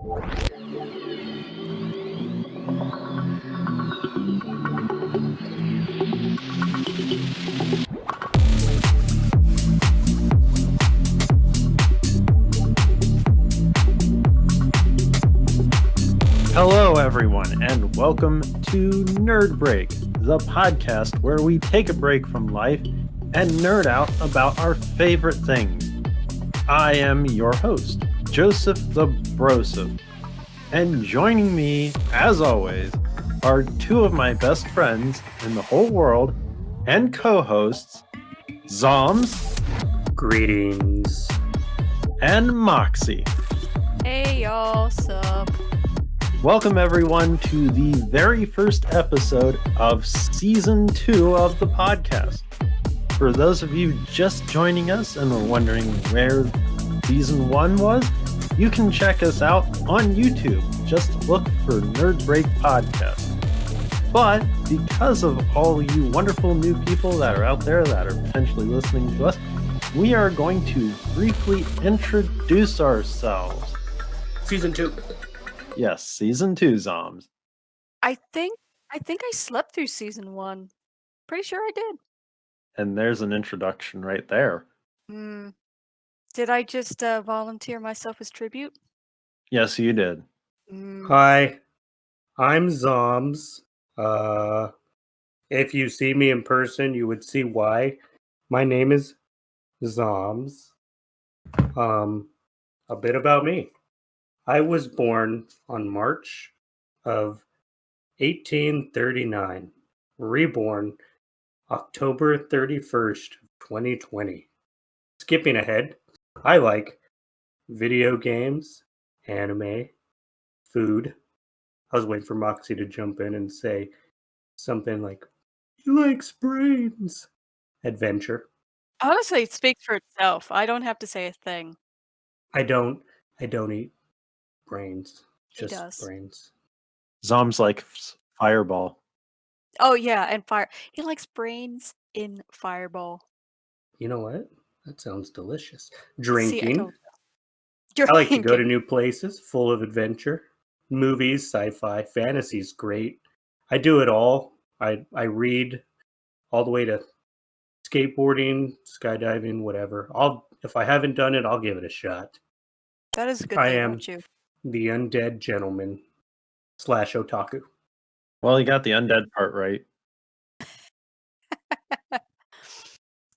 Hello, everyone, and welcome to Nerd Break, the podcast where we take a break from life and nerd out about our favorite things. I am your host, Joseph the Broseph, and joining me, as always, are two of my best friends in the whole world and co-hosts, Zombs. Greetings. And Moxie. Hey y'all, sup? Welcome everyone to the very first episode of Season 2 of the podcast. For those of you just joining us and are wondering where Season 1 was, you can check us out on YouTube. Just look for Nerd Break Podcast. But because of all you wonderful new people that are out there that are potentially listening to us, we are going to briefly introduce ourselves. Season 2. Yes, Season 2, Zombs. I think I slept through season 1. Pretty sure I did. And there's an introduction right there. Did I just volunteer myself as tribute? Yes, you did. Hi, I'm Zombs. If you see me in person, you would see why. My name is Zombs. A bit about me. I was born on March of 1839. Reborn October 31st, 2020. Skipping ahead, I like video games, anime, food. I was waiting for Moxie to jump in and say something like, "He likes brains." Adventure. Honestly, it speaks for itself. I don't have to say a thing. I don't eat brains. He Just does. brains. Zombs likes Fireball. Oh yeah, and fire. He likes brains in Fireball. You know what? That sounds delicious. See, I Drinking. told you. I like to go to Drinking. new places full of adventure. Movies, sci-fi, fantasy's great. I do it all. I read all the way to skateboarding, skydiving, whatever. If I haven't done it, I'll give it a shot. That is a good I thing am about you. the undead gentleman / otaku. Well, you got the undead part right.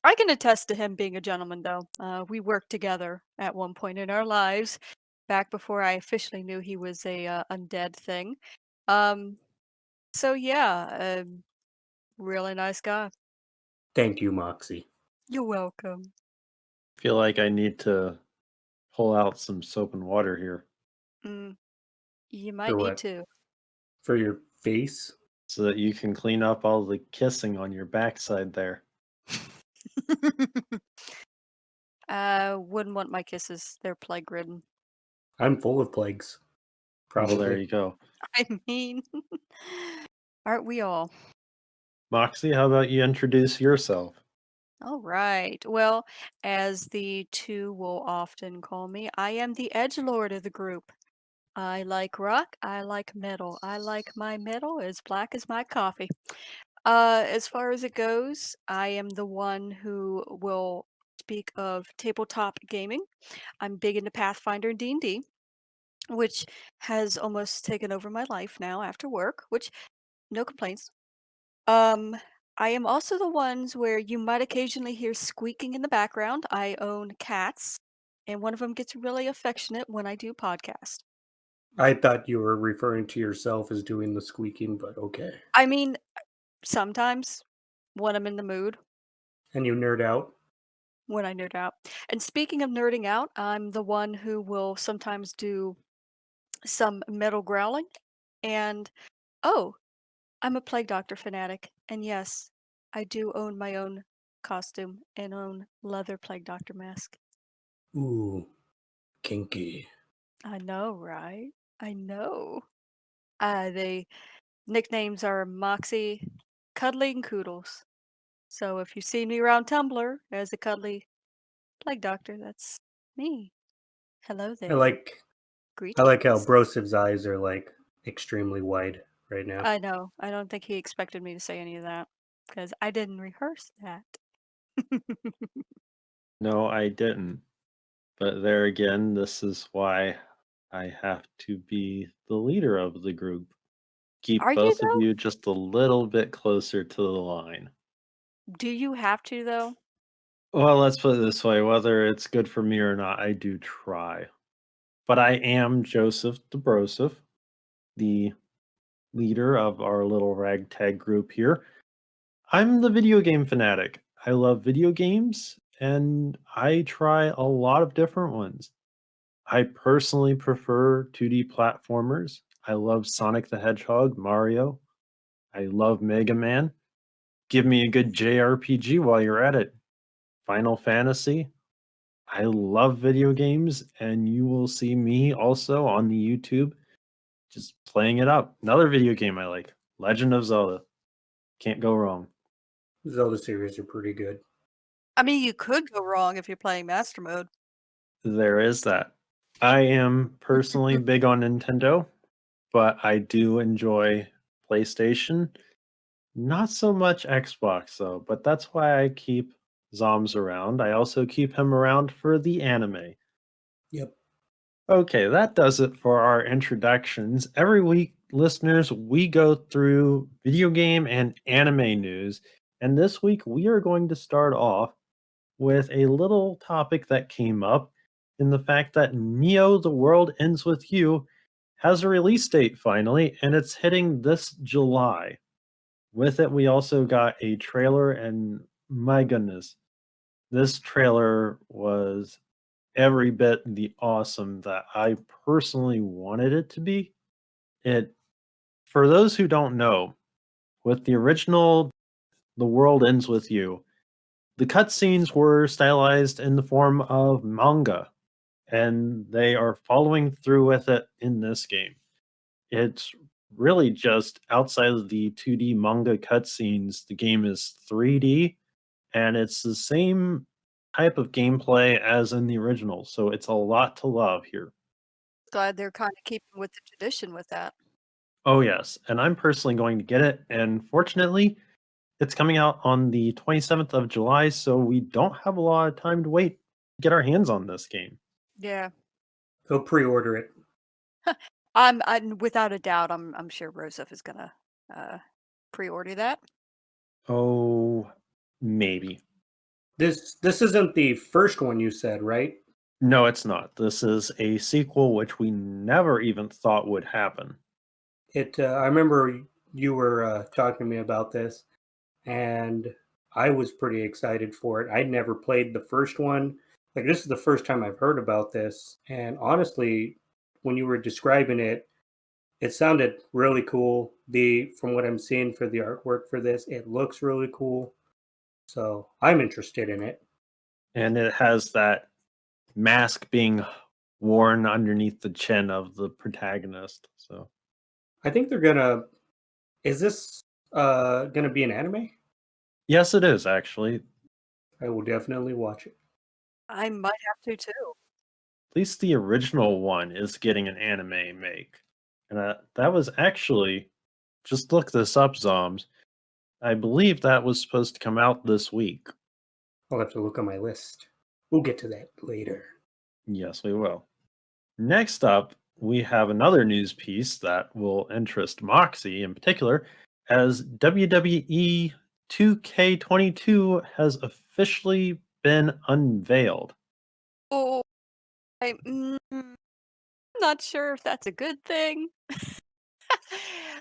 I can attest to him being a gentleman, though. We worked together at one point in our lives, back before I officially knew he was a undead thing. So yeah, really nice guy. Thank you, Moxie. You're welcome. Feel like I need to pull out some soap and water here You might For need what? to. For your face? so that you can clean up all the kissing on your backside there. Wouldn't want my kisses. They're plague ridden. I'm full of plagues. Well, Probably. there you go. I mean, aren't we all? Moxie, how about you introduce yourself? All right. Well, as the two will often call me, I am the edgelord of the group. I like rock. I like metal. I like my metal as black as my coffee. As far as it goes, I am the one who will speak of tabletop gaming. I'm big into Pathfinder and D&D, which has almost taken over my life now after work, which no complaints. I am also the ones where you might occasionally hear squeaking in the background. I own cats, and one of them gets really affectionate when I do podcast. I thought you were referring to yourself as doing the squeaking, but okay. I mean, sometimes when I'm in the mood, And you nerd out? when I nerd out. And speaking of nerding out, I'm the one who will sometimes do some metal growling. And oh, I'm a Plague Doctor fanatic. And yes, I do own my own costume and own leather Plague Doctor mask. Ooh, kinky. I know, right? I know. The nicknames are Moxie, Cuddly, and Koodles. So if you see me around Tumblr as a cuddly Plague Doctor, that's me. Hello I there. like I like how Greetings. Brosiv's eyes are like extremely wide right now. I know. I don't think he expected me to say any of that because I didn't rehearse that. No, I didn't. But there again, this is why I have to be the leader of the group. Keep Are you both of though? you just a little bit closer to the line. Do you have to though? Well, let's put it this way, whether it's good for me or not, I do try. But I am Joseph Dobrosif, the leader of our little ragtag group here. I'm the video game fanatic. I love video games and I try a lot of different ones. I personally prefer 2D platformers. I love Sonic the Hedgehog, Mario. I love Mega Man. Give me a good JRPG while you're at it. Final Fantasy. I love video games, and you will see me also on the YouTube just playing it up. Another video game I like, Legend of Zelda. Can't go wrong. Zelda series are pretty good. I mean, you could go wrong if you're playing Master Mode. There is that. I am personally big on Nintendo, but I do enjoy PlayStation. Not so much Xbox though, but that's why I keep Zombs around. I also keep him around for the anime. Yep. Okay, that does it for our introductions. Every week, listeners, we go through video game and anime news. And this week, we are going to start off with a little topic that came up in the fact that Neo The World Ends With You has a release date finally, and it's hitting this July. With it, we also got a trailer, and my goodness, this trailer was every bit the awesome that I personally wanted it to be. It, for those who don't know, with the original The World Ends With You, the cutscenes were stylized in the form of manga, and they are following through with it in this game. It's really just outside of the 2D manga cutscenes, the game is 3D, and it's the same type of gameplay as in the original, so it's a lot to love here. Glad they're kind of keeping with the tradition with that. Oh, yes, and I'm personally going to get it, and fortunately, it's coming out on the 27th of July, so we don't have a lot of time to wait to get our hands on this game. Yeah. Go pre-order it. I'm without a doubt. I'm sure Rosef is gonna uh, pre-order that. Oh, maybe. This isn't the first one you said, right? No, it's not. This is a sequel which we never even thought would happen. I remember you were talking to me about this, and I was pretty excited for it. I'd never played the first one. Like this is the first time I've heard about this, and honestly, when you were describing it, it sounded really cool. The From what I'm seeing for the artwork for this, it looks really cool. So I'm interested in it. And it has that mask being worn underneath the chin of the protagonist. So, I think they're gonna. Is this gonna be an anime? yes, it is actually. I will definitely watch it. I might have to too. At least the original one is getting an anime make. And that was actually, just look this up, Zombs. I believe that was supposed to come out this week. I'll have to look on my list. We'll get to that later. Yes, we will. Next up, we have another news piece that will interest Moxie in particular, as WWE 2K22 has officially been unveiled. Oh, I'm not sure if that's a good thing.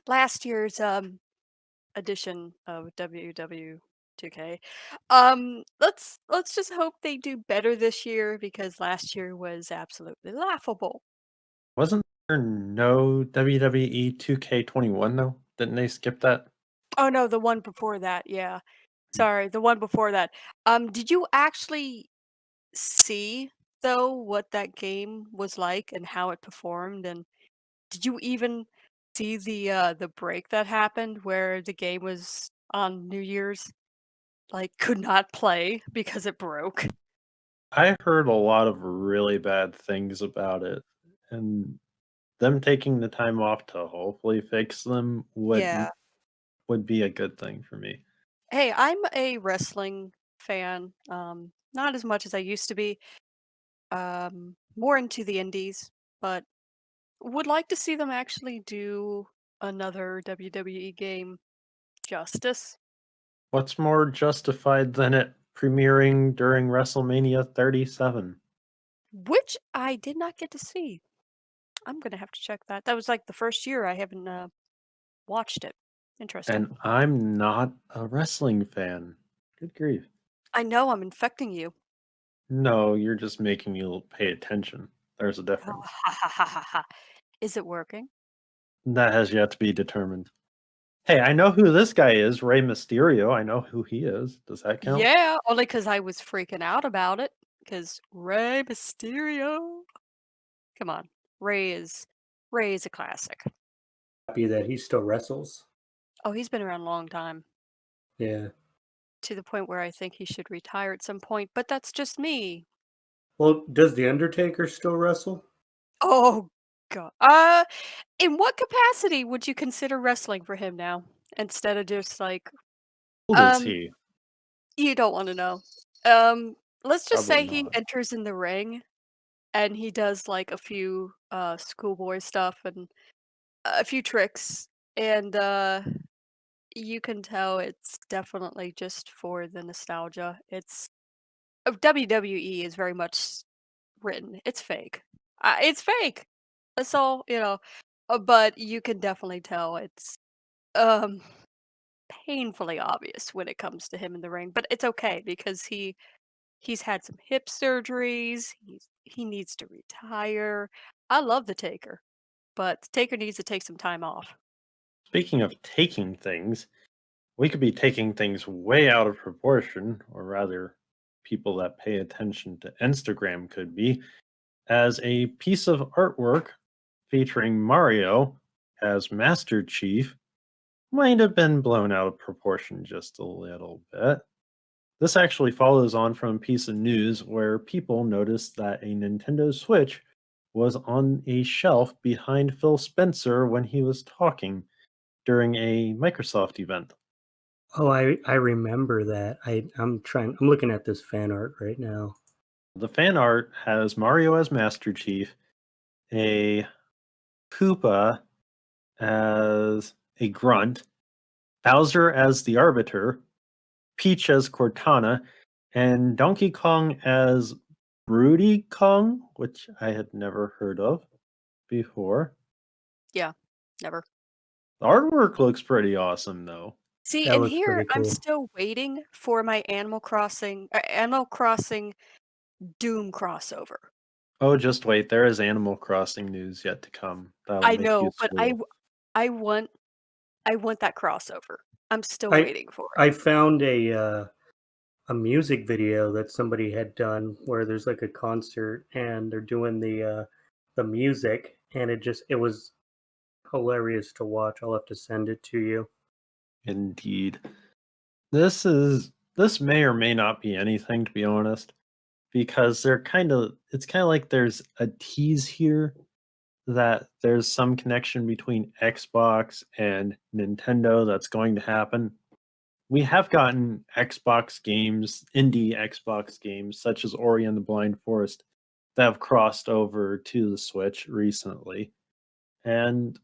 Last year's edition of WW2K. Let's just hope they do better this year because last year was absolutely laughable. Wasn't there no WWE 2K21 though? Didn't they skip that? Oh no, the one before that, yeah. Sorry, the one before that. Did you actually see though what that game was like and how it performed? And did you even see the break that happened where the game was on New Year's like could not play because it broke? I heard a lot of really bad things about it. And them taking the time off to hopefully fix them Yeah. would be a good thing for me. Hey, I'm a wrestling fan. Not as much as I used to be. More into the indies, but would like to see them actually do another WWE game justice. What's more justified than it premiering during WrestleMania 37? Which I did not get to see. I'm gonna have to check that. That was like the first year I haven't watched it. Interesting. And I'm not a wrestling fan. Good grief. I know I'm infecting you. No, you're just making me pay attention. There's a Oh, difference. ha ha ha ha ha. Is it working? That has yet to be determined. Hey, I know who this guy is, Rey Mysterio. I know who he is. Does that count? Yeah, only because I was freaking out about it. Because Rey Mysterio. Come on, Ray is a classic. Happy that he still wrestles. Oh, he's been around a long time. Yeah. To the point where I think he should retire at some point, but that's just me. Well, does the Undertaker still wrestle? Oh god. In what capacity would you consider wrestling for him now? Instead of just like, Who is um, he? you don't want to know. Um, let's just Probably say he not. enters in the ring and he does like a few schoolboy stuff and a few tricks and you can tell it's definitely just for the nostalgia. It's WWE is very much written. It's fake. It's fake. That's all, you know. But you can definitely tell it's um painfully obvious when it comes to him in the ring. But it's okay because he's had some hip surgeries. He needs to retire. I love the Taker, but the Taker needs to take some time off. Speaking of taking things, we could be taking things way out of proportion, or rather, people that pay attention to Instagram could be, as a piece of artwork featuring Mario as Master Chief might have been blown out of proportion just a little bit. This actually follows on from a piece of news where people noticed that a Nintendo Switch was on a shelf behind Phil Spencer when he was talking during a Microsoft event. Oh, I remember that. I'm looking at this fan art right now. The fan art has Mario as Master Chief, a Koopa as a grunt, Bowser as the Arbiter, Peach as Cortana, and Donkey Kong as Broody Kong, which I had never heard of before. Yeah, never. The artwork looks pretty awesome, though. See, That and looks here pretty I'm cool. still waiting for my Animal Crossing Doom crossover. Oh, just wait, there is Animal Crossing news yet to come. That'll I make you know, but squeal. I want I want that crossover. I'm still I waiting for it. I found a music video that somebody had done where there's like a concert and they're doing the music and it was hilarious to watch. I'll have to send it to you. Indeed. This may or may not be anything, to be honest, because it's kind of like there's a tease here that there's some connection between Xbox and Nintendo that's going to happen. We have gotten Xbox games, indie Xbox games, such as Ori and the Blind Forest, that have crossed over to the Switch recently. And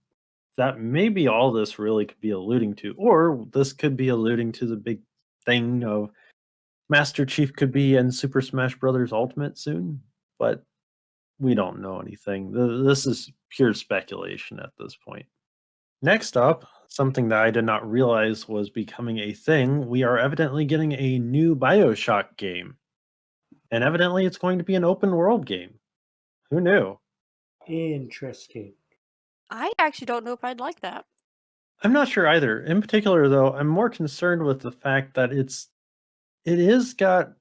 that may be all this really could be alluding to. Or this could be alluding to the big thing of Master Chief could be in Super Smash Bros. Ultimate soon. But we don't know anything. This is pure speculation at this point. Next up, something that I did not realize was becoming a thing, we are evidently getting a new Bioshock game. And evidently it's going to be an open world game. Who knew? Interesting. I actually don't know if I'd like that. I'm not sure either. In particular, though, I'm more concerned with the fact that it is got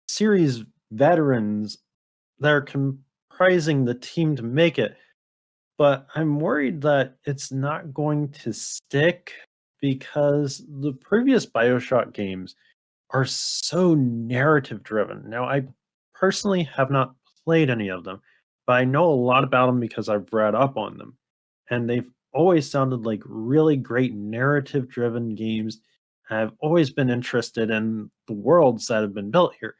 series veterans that are comprising the team to make it, but I'm worried that it's not going to stick because the previous BioShock games are so narrative driven. Now, I personally have not played any of them, but I know a lot about them because I've read up on them. and they've always sounded like really great narrative driven games. I've always been interested in the worlds that have been built here,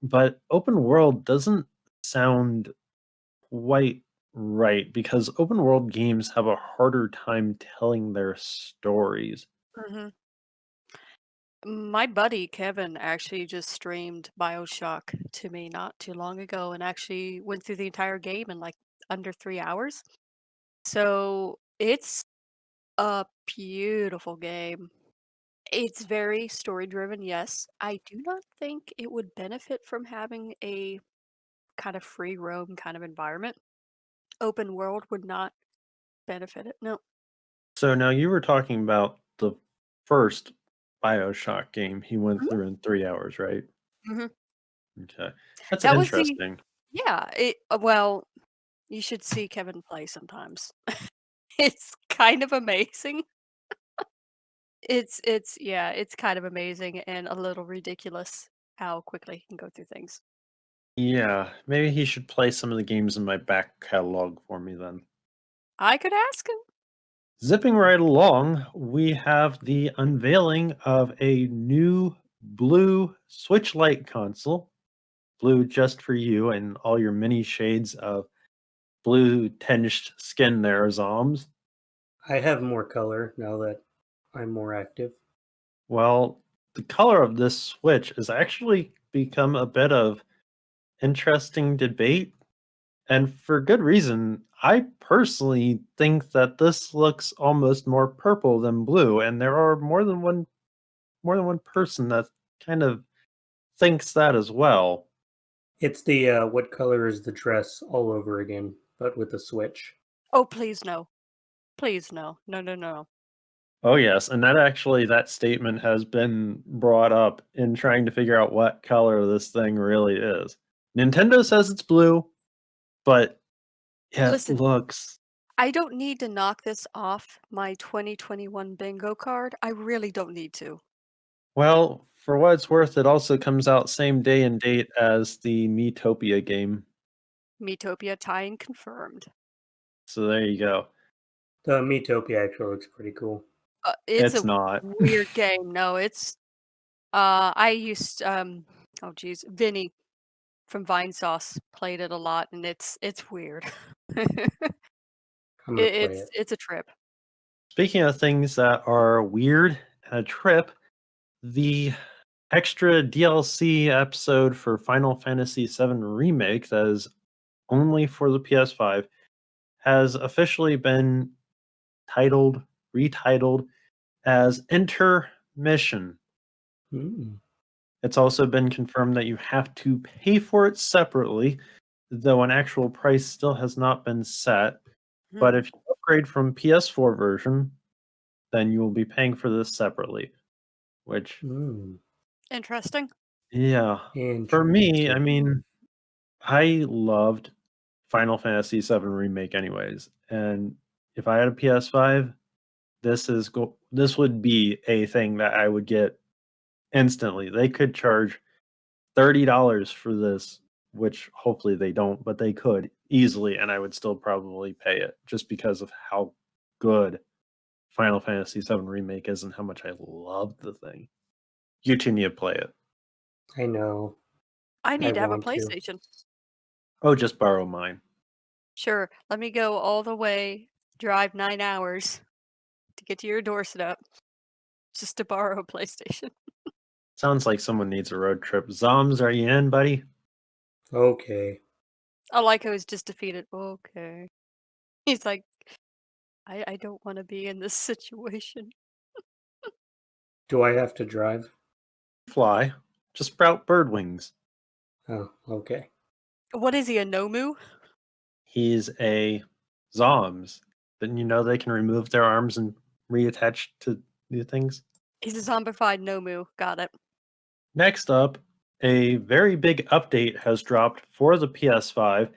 but open world doesn't sound quite right because open world games have a harder time telling their stories. Hmm. My buddy Kevin actually just streamed BioShock to me not too long ago and actually went through the entire game in like under 3 hours. So it's a beautiful game. It's very story driven, yes. I do not think it would benefit from having a kind of free roam kind of environment. Open world would not benefit it. No. So now you were talking about the first BioShock game he went through in 3 hours, right? Hmm. Okay. That's That was the interesting. yeah. Well, you should see Kevin play sometimes. It's kind of amazing. It's yeah, it's kind of amazing and a little ridiculous how quickly he can go through things. Yeah, maybe he should play some of the games in my back catalog for me then. I could ask him. Zipping right along, we have the unveiling of a new blue Switch Lite console. Blue just for you and all your many shades of blue tinged skin there, Zombs. I have more color now that I'm more active. Well, the color of this Switch has actually become a bit of interesting debate, and for good reason. I personally think that this looks almost more purple than blue, and there are more than one person that kind of thinks that as well. It's the what color is the dress all over again, but with a switch. Oh, please no. Please no. No, no, no. Oh yes, and that statement has been brought up in trying to figure out what color this thing really is. Nintendo says it's blue, but it Listen, looks I don't need to knock this off my 2021 bingo card. I really don't need to. well, for what it's worth, it also comes out same day and date as the Miitopia game. Metopia tie-in confirmed. So there you go. The Metopia actually looks pretty cool. It's It's a not. weird game. No, it's I used oh geez, Vinny from Vine Sauce played it a lot and it's weird. I'm gonna play It's it. it's a trip. Speaking of things that are weird and a trip, the extra DLC episode for Final Fantasy VII Remake that is only for the PS5 has officially been titled, retitled as Intermission. Mm. It's also been confirmed that you have to pay for it separately, though an actual price still has not been set. But Hmm. if you upgrade from PS4 version, then you will be paying for this separately. Which, Mm. Interesting. yeah, for me, I Interesting. mean, I loved Final Fantasy VII Remake anyways, and if I had a PS5, this would be a thing that I would get instantly. They could charge $30 for this, which hopefully they don't, but they could easily, and I would still probably pay it just because of how good Final Fantasy VII Remake is and how much I love the thing. You two need to play it. I know. I I need to have a want to. PlayStation. Oh, just borrow mine. Sure, let me go all the way, drive 9 hours to get to your doorstep just to borrow a PlayStation. Sounds like someone needs a road trip. Zoms, are you in, buddy? Okay. I like how he's just defeated. Okay. He's like, I don't want to be in this situation. Do I have to drive? Fly. Just sprout bird wings. Oh, okay. What is he, a Nomu? He's a Zoms. Didn't you know they can remove their arms and reattach to new things? He's a zombified Nomu. Got it. Next up, a very big update has dropped for the PS5,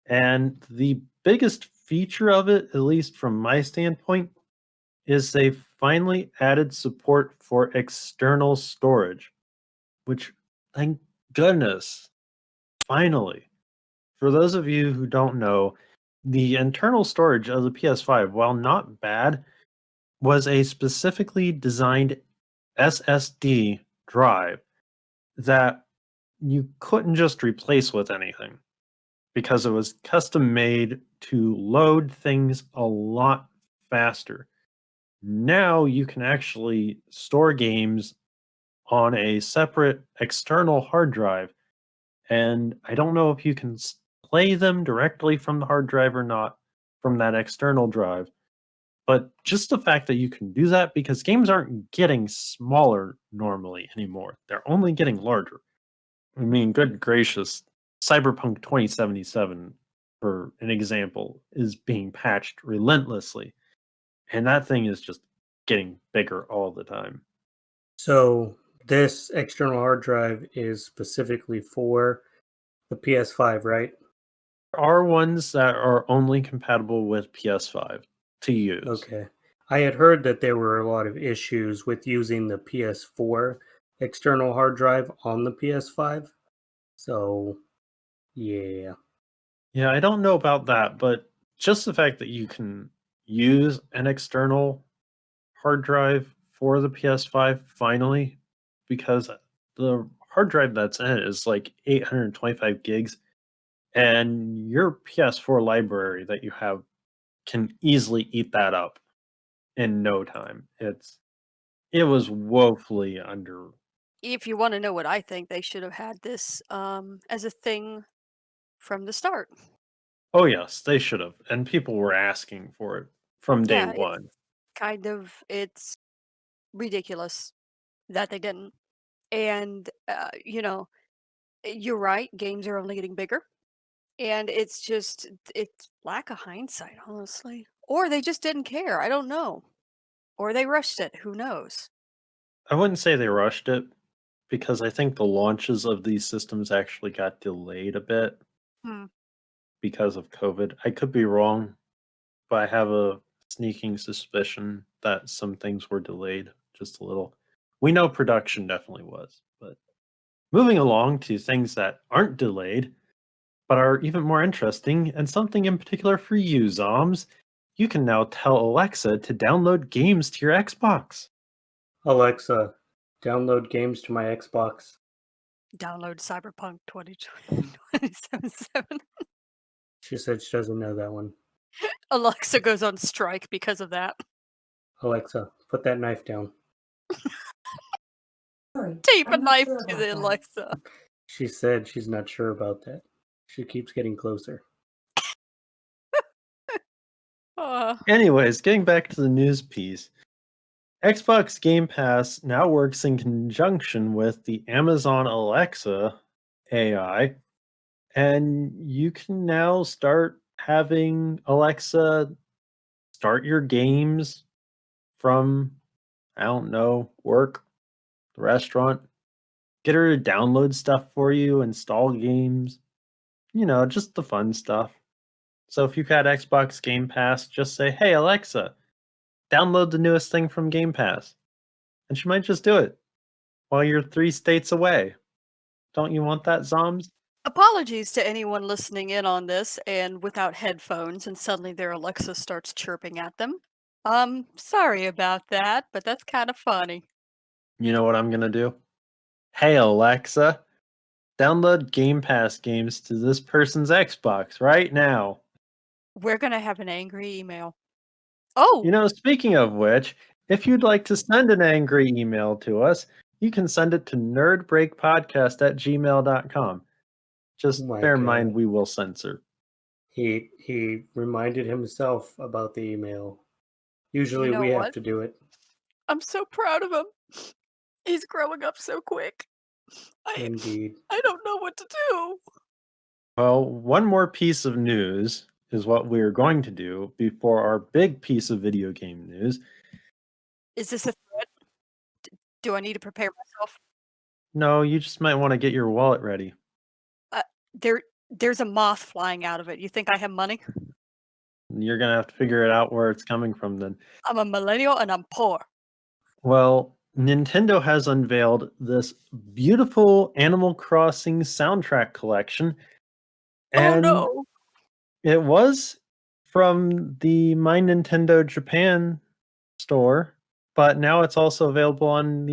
and the biggest feature of it, at least from my standpoint, is they finally added support for external storage, which, thank goodness, finally. For those of you who don't know, the internal storage of the PS5, while not bad, was a specifically designed SSD drive that you couldn't just replace with anything because it was custom made to load things a lot faster. Now you can actually store games on a separate external hard drive, and I don't know if you can play them directly from the hard drive or not from that external drive. But just the fact that you can do that, because games aren't getting smaller normally anymore, they're only getting larger. I mean, good gracious, Cyberpunk 2077, for an example, is being patched relentlessly, and that thing is just getting bigger all the time. So this external hard drive is specifically for the PS5, right? There are ones that are only compatible with PS5 to use. Okay. I had heard that there were a lot of issues with using the PS4 external hard drive on the PS5. So, yeah. Yeah, I don't know about that, but just the fact that you can use an external hard drive for the PS5 finally, because the hard drive that's in it is like 825 gigs, and your PS4 library that you have can easily eat that up in no time. It was woefully under. If you want to know what I think, they should have had this as a thing from the start. Oh yes, they should have, and people were asking for it from day Yeah, it's one. it's ridiculous that they didn't. And you're right, games are only getting bigger. And it's lack of hindsight, honestly. Or they just didn't care. I don't know. Or they rushed it. Who knows? I wouldn't say they rushed it, because I think the launches of these systems actually got delayed a bit Hmm. because of COVID. I could be wrong, but I have a sneaking suspicion that some things were delayed just a little. We know production definitely was, but moving along to things that aren't delayed, but are even more interesting, and something in particular for you, Zombs. You can now tell Alexa to download games to your Xbox. Alexa, download games to my Xbox. Download Cyberpunk 2077. She said she doesn't know that one. Alexa goes on strike because of that. Alexa, put that knife down. Tape a knife to the Alexa. She said she's not sure about that. She keeps getting closer. Anyways, getting back to the news piece. Xbox Game Pass now works in conjunction with the Amazon Alexa AI, and you can now start having Alexa start your games from, I don't know, work, the restaurant, get her to download stuff for you, install games, just the fun stuff. So if you've had Xbox Game Pass, just say, "Hey Alexa, download the newest thing from Game Pass." And she might just do it while you're 3 states away. Don't you want that, Zombs? Apologies to anyone listening in on this and without headphones and suddenly their Alexa starts chirping at them. Sorry about that, but that's kind of funny. You know what I'm gonna do? "Hey Alexa, download Game Pass games to this person's Xbox right now." We're gonna have an angry email. Oh, Speaking of which, if you'd like to send an angry email to us, you can send it to nerdbreakpodcast@gmail.com. Oh Just my bear in god. mind we will censor. He reminded himself about the email. you Usually know we have what? to do it. I'm so proud of him. He's growing up so quick. Indeed. I don't know what to do. Well, one more piece of news is what we're going to do before our big piece of video game news. Is this a threat? Do I need to prepare myself? No, you just might want to get your wallet ready. Uh, there's a moth flying out of it. You think I have money? You're going to have to figure it out where it's coming from then. I'm a millennial and I'm poor. Well, Nintendo has unveiled this beautiful Animal Crossing soundtrack collection. Oh And no. it was from the My Nintendo Japan store, but now it's also available on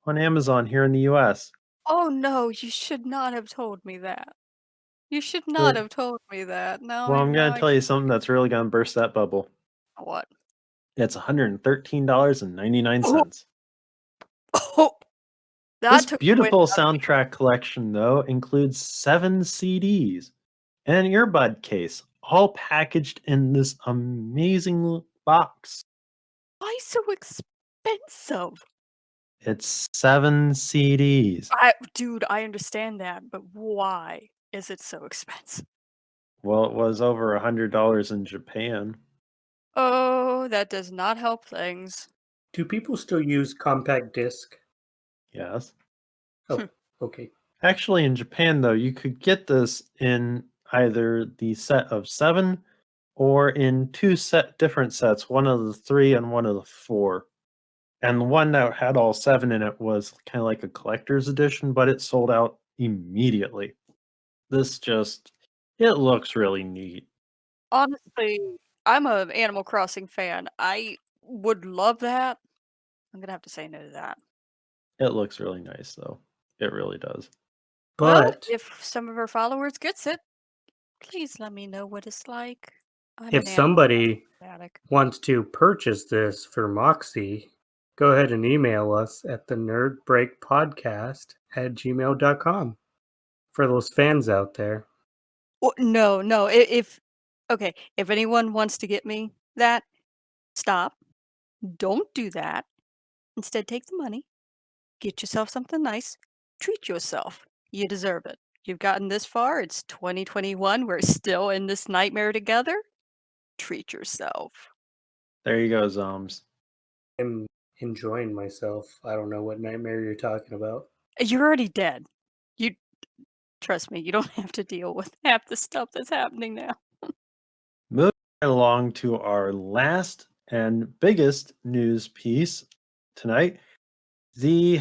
Amazon here in the US. Oh no, you should not have told me that. You should not It- have told me that. well, I'm Now gonna I tell you something that's really gonna burst that bubble. what? It's $113.99. Oh, This that took the wind beautiful out of me. soundtrack collection, though, includes 7 CDs and an earbud case, all packaged in this amazing box. Why so expensive? It's 7 CDs. Dude, I understand that, but why is it so expensive? Well, it was over $100 in Japan. Oh, that does not help things. Do people still use compact disc? Yes. Oh, okay. Actually, in Japan, though, you could get this in either the set of 7 or in two different sets, one of the 3 and one of the 4. And the one that had all 7 in it was kind of like a collector's edition, but it sold out immediately. It looks really neat. Honestly, I'm a Animal Crossing fan. I would love that. I'm gonna have to say no to that. It looks really nice, though. It really does. Well, But if some of our followers gets it, please let me know what it's like. I'm if an Animal somebody fanatic. wants to purchase this for Moxie, go ahead and email us at the nerdbreakpodcast@gmail.com for those fans out there. No. Okay, if anyone wants to get me that, stop. Don't do that. Instead, take the money, get yourself something nice, treat yourself. You deserve it. You've gotten this far. It's 2021. We're still in this nightmare together. Treat yourself. There you go, Zombs. I'm enjoying myself. I don't know what nightmare you're talking about. You're already dead. You trust me, you don't have to deal with half the stuff that's happening now. Moving right along to our last and biggest news piece tonight, the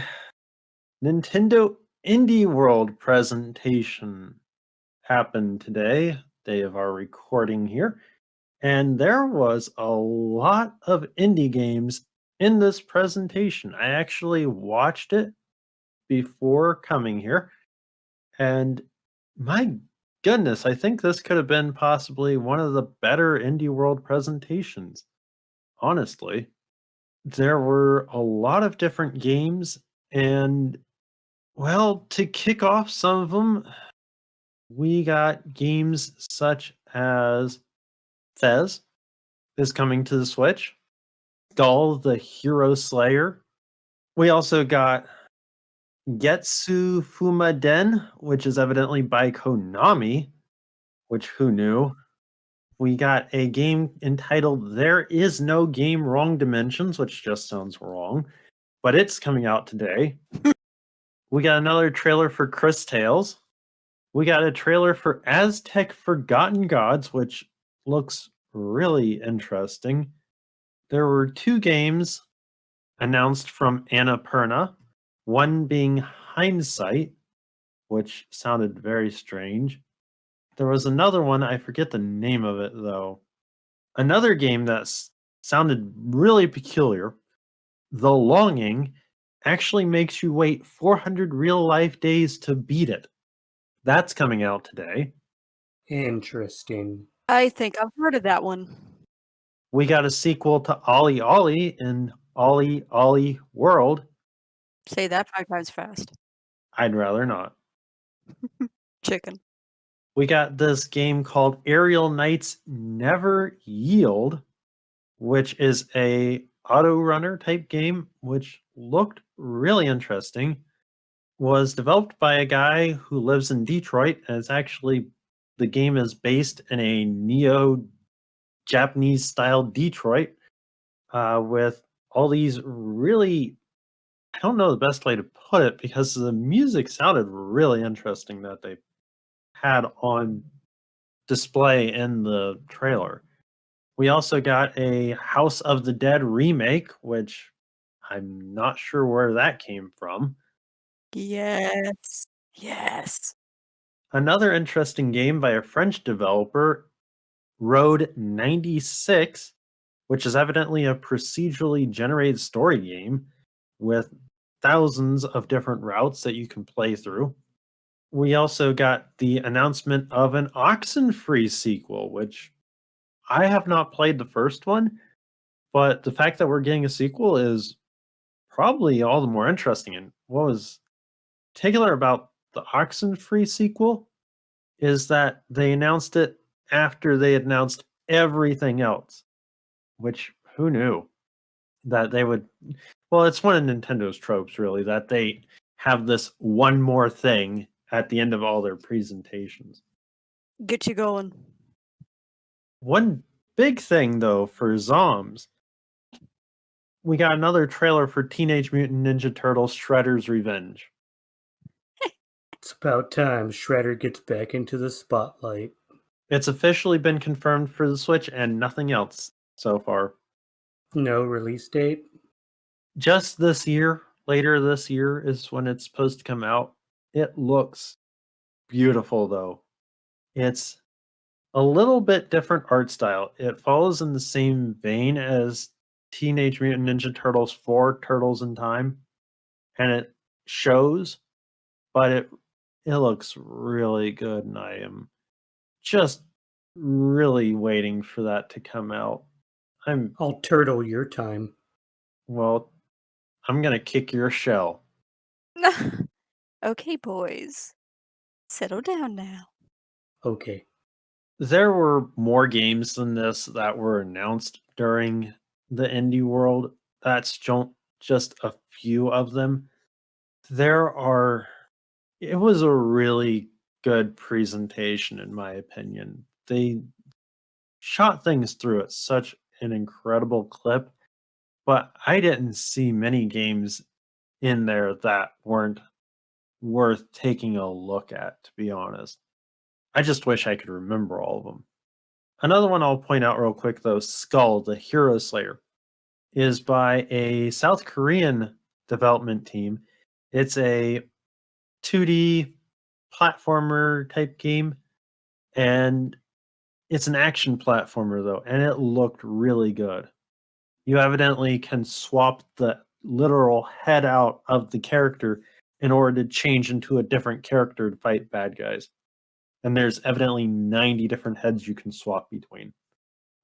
Nintendo Indie World presentation happened today, day of our recording here, and there was a lot of indie games in this presentation. I actually watched it before coming here, and my goodness, I think this could have been possibly one of the better Indie World presentations. Honestly, there were a lot of different games, and well, to kick off some of them, we got games such as Fez is coming to the Switch, Skull the Hero Slayer. We also got Getsu Fumaden, which is evidently by Konami, which who knew? We got a game entitled There Is No Game Wrong Dimensions, which just sounds wrong, but it's coming out today. We got another trailer for Chris Tales. We got a trailer for Aztec Forgotten Gods, which looks really interesting. There were 2 games announced from Annapurna, one being Hindsight, which sounded very strange. There was another one, I forget the name of it though. Another game that sounded really peculiar, The Longing, actually makes you wait 400 real life days to beat it. That's coming out today. Interesting. I think I've heard of that one. We got a sequel to Ollie Ollie in Ollie Ollie World. Say that 5 times fast. I'd rather not. Chicken. We got this game called Aerial Knights Never Yield, which is a auto runner type game, which looked really interesting. Was developed by a guy who lives in Detroit, and it's actually the game is based in a neo Japanese style Detroit with all these really, I don't know the best way to put it because the music sounded really interesting that they had on display in the trailer. We also got a House of the Dead remake, which I'm not sure where that came from. Yes. Yes. Another interesting game by a French developer Road 96, which is evidently a procedurally generated story game with thousands of different routes that you can play through. We also got the announcement of an Oxenfree sequel, which I have not played the first one, but the fact that we're getting a sequel is probably all the more interesting. And what was particular about the Oxenfree sequel is that they announced it after they had announced everything else, which who knew that they would. Well, it's one of Nintendo's tropes, really, that they have this one more thing at the end of all their presentations. Get you going. One big thing, though, for Zombs, we got another trailer for Teenage Mutant Ninja Turtles Shredder's Revenge. It's about time Shredder gets back into the spotlight. It's officially been confirmed for the Switch and nothing else so far. No release date? Just this year, later this year is when it's supposed to come out. It looks beautiful, though. It's a little bit different art style. It follows in the same vein as Teenage Mutant Ninja Turtles 4 Turtles in Time, and it shows, but it looks really good, and I am just really waiting for that to come out. I'll turtle your time. Well, I'm gonna kick your shell. Okay, boys. Settle down now. Okay. There were more games than this that were announced during the indie world. That's just a few of them. It was a really good presentation, in my opinion. They shot things through at such an incredible clip, but I didn't see many games in there that weren't worth taking a look at, to be honest. I just wish I could remember all of them. Another one I'll point out real quick, though, Skull, the Hero Slayer, is by a South Korean development team. It's a 2D platformer type game, and it's an action platformer, though, and it looked really good. You evidently can swap the literal head out of the character in order to change into a different character to fight bad guys. And there's evidently 90 different heads you can swap between.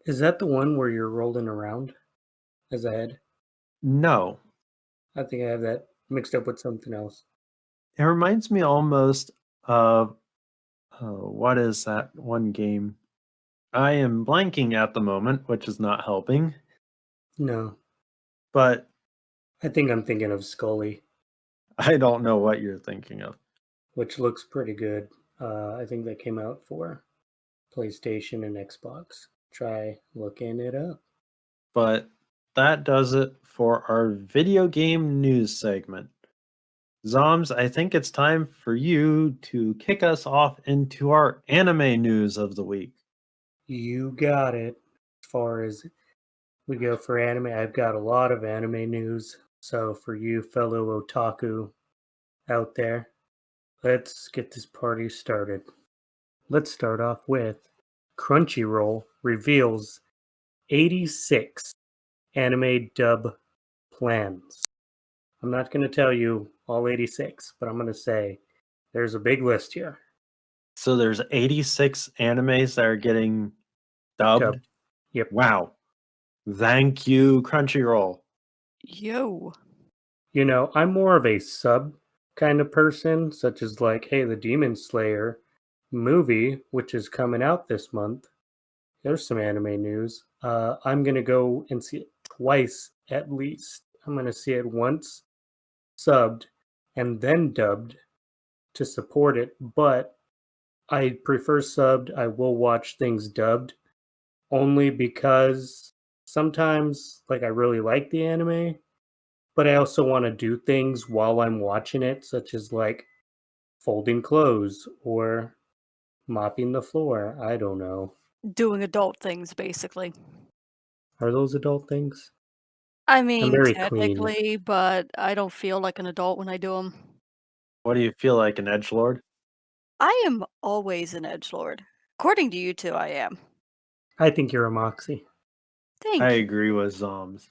Is that the one where you're rolling around as a head? No, I think I have that mixed up with something else. it reminds me almost of what is that one game? I am blanking at the moment, which is not helping. No. But I think I'm thinking of Scully, I don't know what you're thinking of. which looks pretty good. I think that came out for PlayStation and Xbox. Try looking it up. But that does it for our video game news segment. Zombs, I think it's time for you to kick us off into our anime news of the week. You got it. As far as we go for anime, I've got a lot of anime news. So for you fellow otaku out there, let's get this party started. Let's start off with Crunchyroll reveals 86 anime dub plans. I'm not going to tell you all 86, but I'm going to say there's a big list here. So there's 86 animes that are getting dubbed. Yep. Wow. Thank you, Crunchyroll. Yo. You know, I'm more of a sub kind of person, such as like, hey, the Demon Slayer movie, which is coming out this month. There's some anime news. I'm going to go and see it twice at least. I'm going to see it once subbed and then dubbed to support it, but I prefer subbed. I will watch things dubbed only because sometimes like I really like the anime, but I also want to do things while I'm watching it, such as like folding clothes or mopping the floor. I don't know. Doing adult things, basically. Are those adult things? I I'm mean, very clean. technically, but I don't feel like an adult when I do them. What do you feel like, an edgelord? I am always an edgelord. According to you two, I am. I think you're a Moxie. Thank I you. agree with Zombs.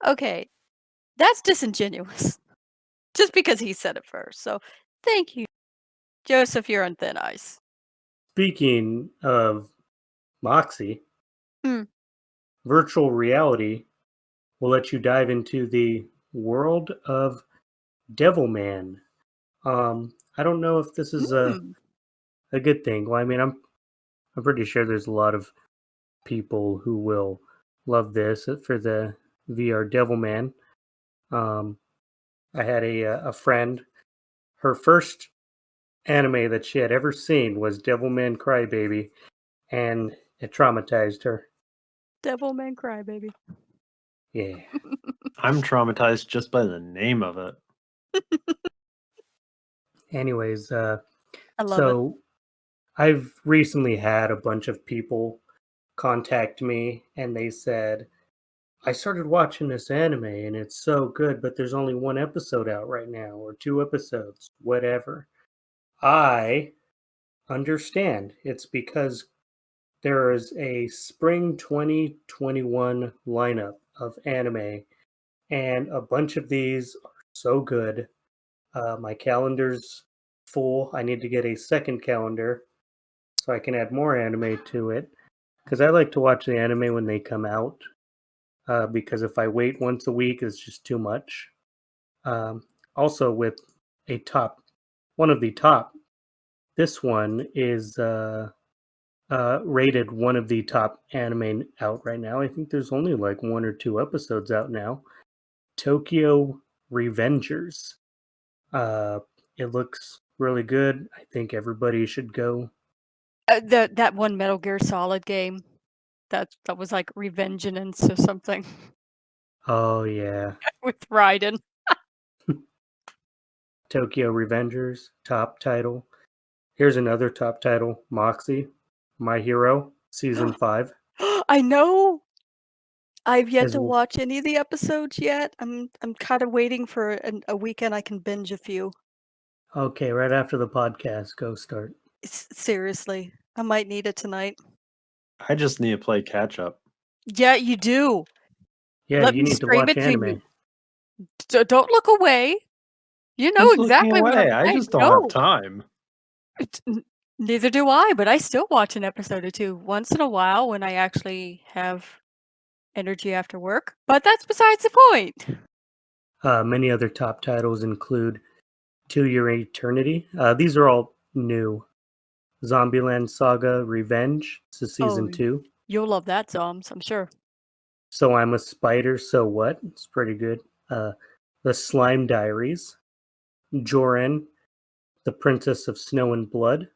Okay, that's disingenuous. Just because he said it first. So thank you. Joseph, you're on thin ice. Speaking of Moxie, Hmm. virtual reality will let you dive into the world of Devilman. I don't know if this is Hmm. a good thing. Well, I mean, I'm pretty sure there's a lot of people who will love this for the VR Devilman. Um, I had a friend. Her first anime that she had ever seen was Devilman Crybaby, and it traumatized her. Devilman Crybaby. Yeah. I'm traumatized just by the name of it. Anyways, I love it. so I've recently had a bunch of people contact me, and they said, I started watching this anime and it's so good, but there's only one episode out right now, or two episodes, whatever. I understand. It's because there is a spring 2021 lineup of anime, and a bunch of these are so good. My calendar's full. I need to get a second calendar so I can add more anime to it. Because I like to watch the anime when they come out. Because if I wait once a week, it's just too much. Also, with a top, one of the top, this one is rated one of the top anime out right now. I think there's only like one or two episodes out now. Tokyo Revengers. Uh, it looks really good. I think everybody should go. That one Metal Gear Solid game. That was like Revengeance or something Oh yeah, with Raiden. Tokyo Revengers top title. Here's another top title: Moxie, My Hero, season 5. I know. I've yet As to w- watch any of the episodes yet. I'm kind of waiting for a weekend I can binge a few. okay, right after the podcast, go start. Seriously, I might need it tonight. I just need to play catch up. Yeah, you do. Yeah, Let you me need to stream watch it to anime. you. Don't look away. You know Who's looking exactly what I'm away? I saying. just don't have No, time. neither do I, but I still watch an episode or two once in a while when I actually have energy after work. But that's besides the point. Many other top titles include To Your Eternity. These are all new. Zombieland Saga Revenge. This is Oh, season 2. you'll love that, Zombs, I'm sure. So I'm a Spider, So What? It's pretty good. The Slime Diaries. Joran, The Princess of Snow and Blood.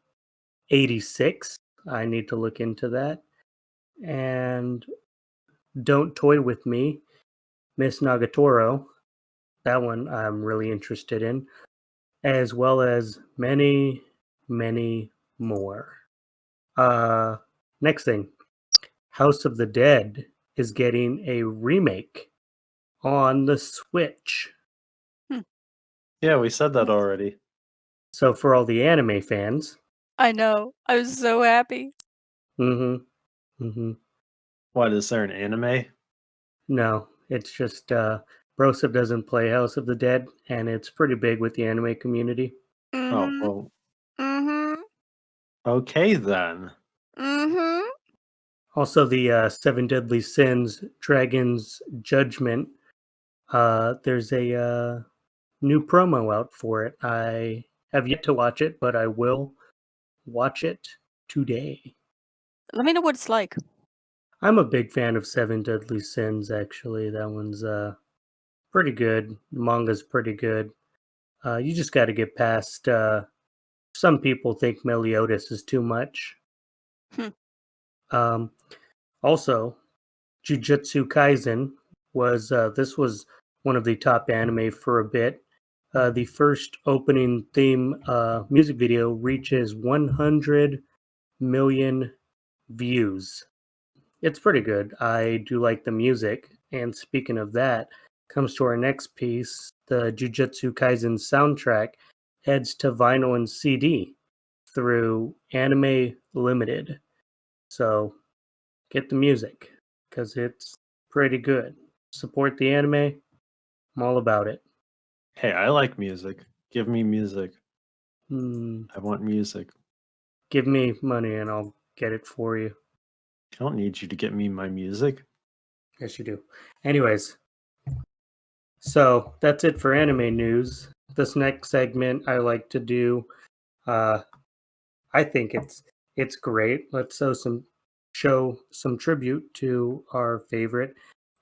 86. I need to look into that. And Don't Toy With Me. Miss Nagatoro. That one I'm really interested in. As well as many, many more. Uh, Next thing, House of the Dead is getting a remake on the Switch. Hmm. Yeah, we said that already. So for all the anime fans, I know. I was so happy. mm-hmm, mm-hmm. What, is there an anime? No, it's just Broseph doesn't play House of the Dead, and it's pretty big with the anime community. Oh, Mhm. well, Mhm. okay then. Mhm. Also, the Seven Deadly Sins, Dragon's Judgment. There's a new promo out for it. I have yet to watch it, but I will watch it today. Let me know what it's like. I'm a big fan of Seven Deadly Sins, actually. That one's pretty good. The manga's pretty good. You just got to get past. Some people think Meliodas is too much. Hmm. Um, Also, Jujutsu Kaisen was this was one of the top anime for a bit. The first opening theme music video reaches 100 million views. It's pretty good. I do like the music. And speaking of that, comes to our next piece. The Jujutsu Kaisen soundtrack heads to vinyl and CD through Anime Limited. So get the music because it's pretty good. Support the anime. I'm all about it. Hey, I like music. Give me music. Hmm. I want music. Give me money and I'll get it for you. I don't need you to get me my music. Yes, you do. Anyways, so that's it for anime news. This next segment I like to do. I think it's great. Let's show some tribute to our favorite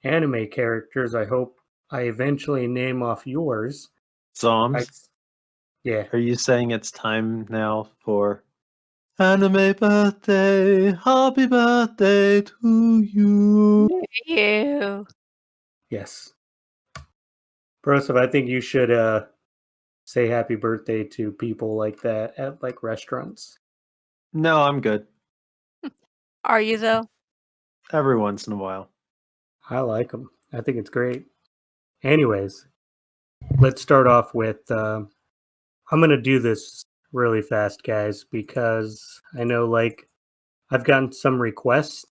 anime characters. I hope I eventually name off yours. I, Zombs, yeah, are you saying it's time now for anime birthday? Happy birthday to you. You. yes. Broseph, I think you should say happy birthday to people like that at like restaurants. No, I'm good. Are you though? Every once in a while. I like them. I think it's great. Anyways, let's start off with I'm going to do this really fast, guys, because I know like I've gotten some requests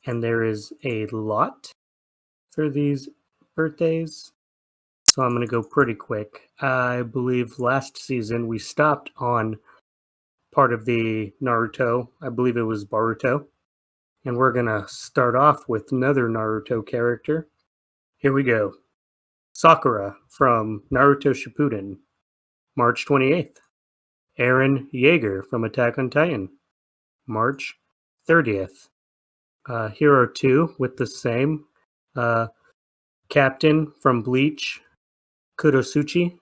and there is a lot for these birthdays. So I'm going to go pretty quick. I believe last season we stopped on part of the Naruto. I believe it was Boruto. And we're going to start off with another Naruto character. Here we go. Sakura from Naruto Shippuden, March 28th. Eren Yeager from Attack on Titan, March 30th. Here are two with the same captain from Bleach, Kurosuchi,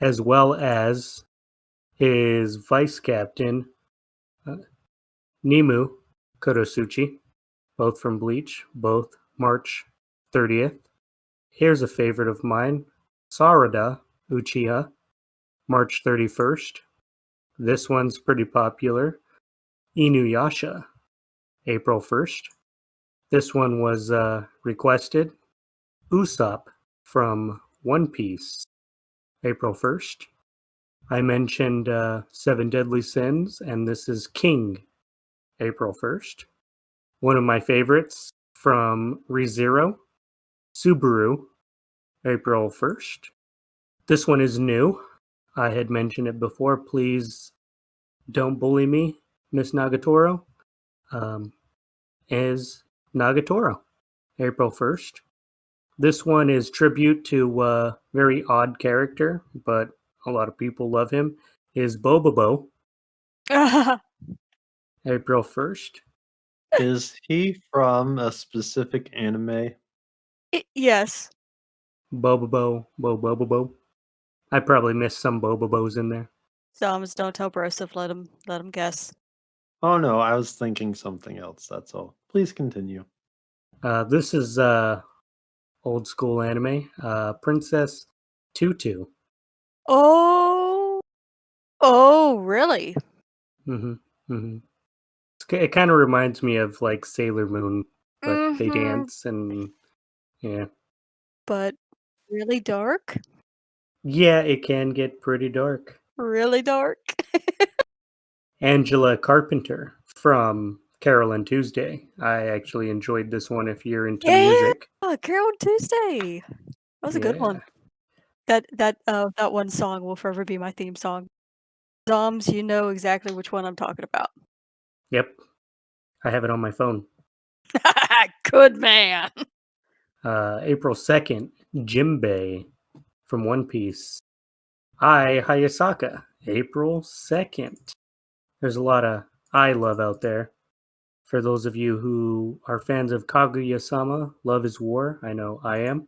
as well as his vice captain, uh, Nimu Kurosuchi, both from Bleach, both March 30th. Here's a favorite of mine, Sarada Uchiha, March 31st. This one's pretty popular. Inuyasha, April 1st. This one was requested. Usopp from One Piece, April 1st. I mentioned Seven Deadly Sins, and this is King, April 1st. One of my favorites from ReZero, Subaru, April 1st. This one is new. I had mentioned it before. Please don't bully me, Miss Nagatoro. Is Nagatoro, April 1st. This one is tribute to a very odd character, but a lot of people love him. Is Bobobo, April 1st. Is he from a specific anime? Yes. Bobobo, Bobobo. I probably missed some Bobobos in there. Zombs, don't tell Broseph. Let him guess. Oh no, I was thinking something else, that's all. Please continue. This is old school anime. Princess Tutu. Oh. Oh, really? hmm hmm It kind of reminds me of like Sailor Moon, but they Mm-hmm. dance and yeah. But really dark? Yeah, it can get pretty dark. Really dark? Angela Carpenter from Carol and Tuesday. I actually enjoyed this one if you're into Yeah, music. Carol Tuesday. That was a good Yeah. one. That one song will forever be my theme song. Zombs, you know exactly which one I'm talking about. Yep. I have it on my phone. Good man. April 2nd, Jimbei from One Piece. I Hayasaka, April 2nd. There's a lot of I love out there. For those of you who are fans of Kaguya-sama, Love is War, I know I am.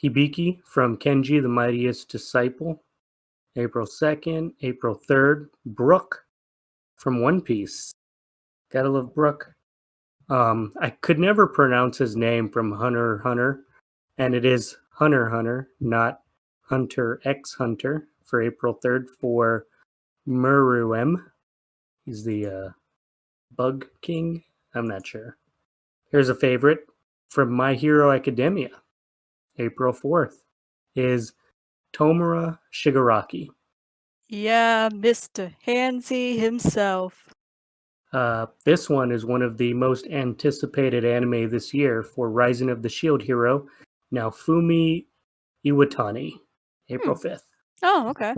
Hibiki from Kenji the Mightiest Disciple, April 2nd. April 3rd, Brook from One Piece. Gotta love Brook. I could never pronounce his name from Hunter x Hunter, and it is Hunter x Hunter, not Hunter x Hunter, for April 3rd for Meruem. He's the Bug King. I'm not sure. Here's a favorite from My Hero Academia, April 4th, is Tomura Shigaraki. Yeah, Mr. Hansy himself. This one is one of the most anticipated anime this year for Rising of the Shield Hero, Naofumi Iwatani, April 5th. Oh, okay.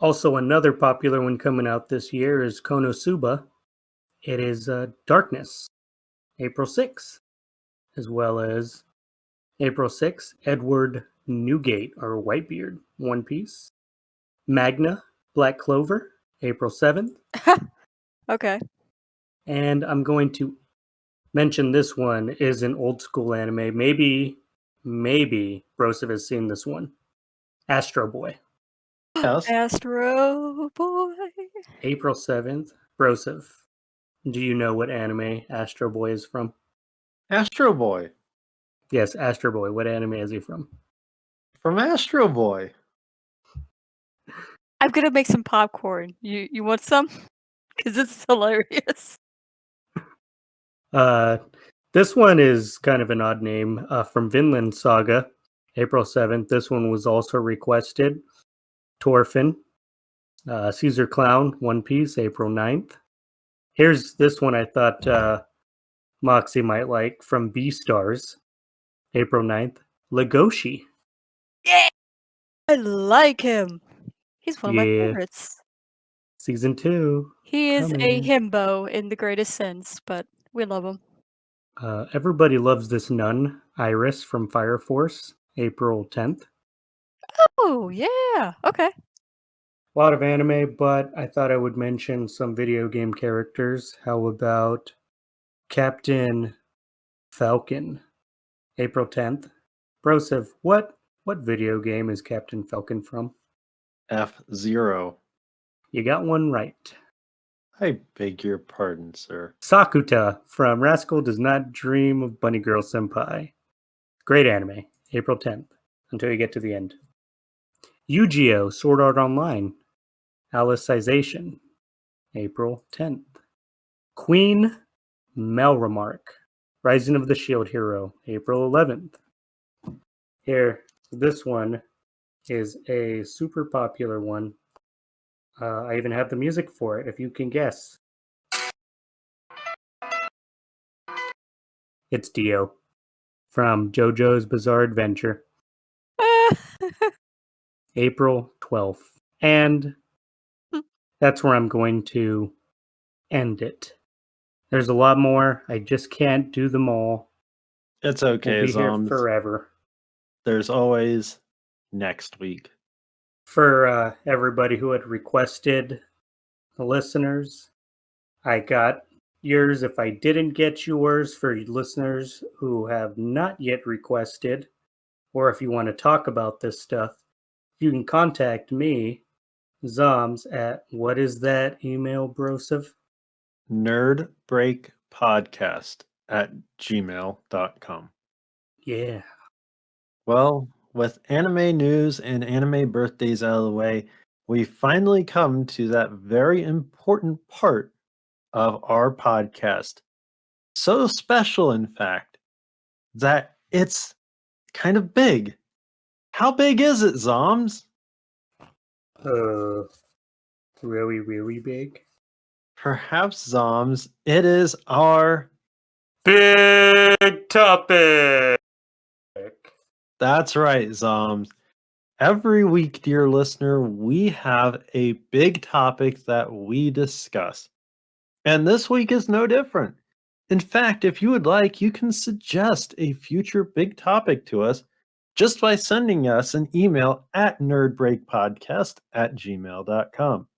Also, another popular one coming out this year is Konosuba. It is Darkness, April 6th, as well as April 6th, Edward Newgate, or Whitebeard, One Piece. Magna, Black Clover, April 7th. Okay. And I'm going to mention this one is an old school anime. Maybe Broseph has seen this one. Astro Boy. Yes. Astro Boy. April 7th. Broseph, do you know what anime Astro Boy is from? Astro Boy. Yes, Astro Boy. What anime is he from? From Astro Boy. I'm gonna make some popcorn. You want some? Because it's hilarious. This one is kind of an odd name from Vinland Saga, April 7th. This one was also requested. Torfin, Caesar Clown, One Piece, April 9th. Here's this one I thought Moxie might like from Beastars, April 9th. Legoshi. Yeah, I like him. He's one of my Yeah. favorites. Season 2. He is a coming. himbo in the greatest sense, but we love him. Everybody loves this nun, Iris from Fire Force, April 10th. Oh, yeah. Okay. A lot of anime, but I thought I would mention some video game characters. How about Captain Falcon, April 10th? Broseph, what video game is Captain Falcon from? F-Zero. You got one right. I beg your pardon, sir. Sakuta from Rascal Does Not Dream of Bunny Girl Senpai. Great anime, April 10th, until you get to the end. Yu-Gi-Oh! Sword Art Online. Alicization, April 10th. Queen Melremark, Rising of the Shield Hero, April 11th. Here, this one is a super popular one. I even have the music for it, if you can guess. It's Dio from JoJo's Bizarre Adventure, April 12th. And that's where I'm going to end it. There's a lot more. I just can't do them all. It's We'll okay, be here Zombs. forever. There's always next week. For everybody who had requested, the listeners, I got yours. If I didn't get yours, for listeners who have not yet requested, or if you want to talk about this stuff, you can contact me, Zombs, at what is that email, Broseph? nerdbreakpodcast@gmail.com. Yeah. Well, with anime news and anime birthdays out of the way, we finally come to that very important part of our podcast. So special, in fact, that it's kind of big. How big is it, Zombs? Really, really big. Perhaps, Zombs, it is our Big topic. That's right, Zombs. Every week, dear listener, we have a big topic that we discuss. And this week is no different. In fact, if you would like, you can suggest a future big topic to us just by sending us an email at nerdbreakpodcast@gmail.com.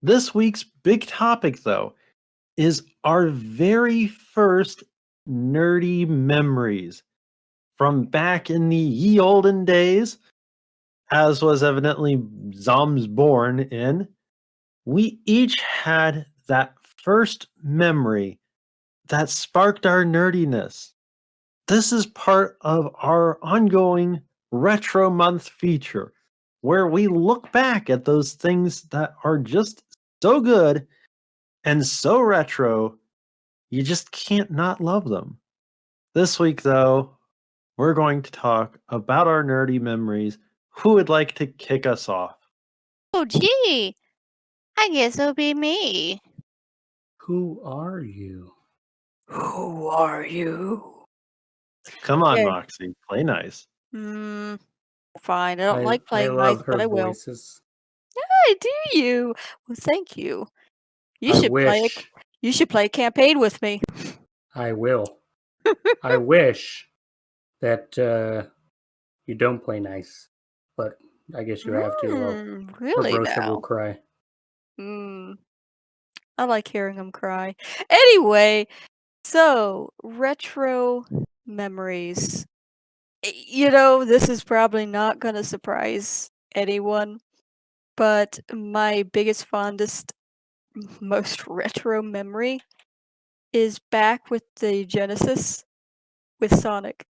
This week's big topic, though, is our very first nerdy memories from back in the ye olden days, as was evidently Zombs born in. We each had that first memory that sparked our nerdiness. This is part of our ongoing Retro Month feature, where we look back at those things that are just so good and so retro, you just can't not love them. This week, though, we're going to talk about our nerdy memories. Who would like to kick us off? Oh, gee. I guess it'll be me. Who are you? Who are you? Come on, Okay. Moxie. Play nice. Fine. I don't like I playing nice, love but her I will. voices. Hey, do you? Well, thank you. You I should play. wish. You should play a campaign with me. I will. I wish that you don't play nice, but I guess you have to, or Really Brosa will now? cry. I like hearing him cry. Anyway, so retro memories. This is probably not gonna surprise anyone, but my biggest, fondest, most retro memory is back with the Genesis with Sonic.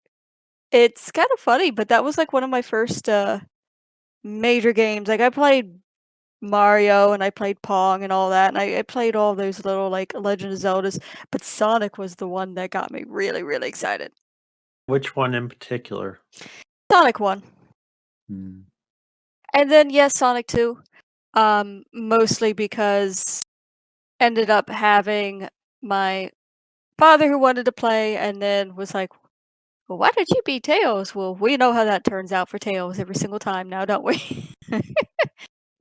It's kind of funny, but that was like one of my first major games. Like I played Mario and I played Pong and all that, and I played all those little like Legend of Zeldas, but Sonic was the one that got me really, really excited. Which one in particular? Sonic 1. Hmm. And then yes, Sonic 2. Mostly because ended up having my father who wanted to play and then was like, "Well, why don't you be Tails?" Well, we know how that turns out for Tails every single time now, don't we?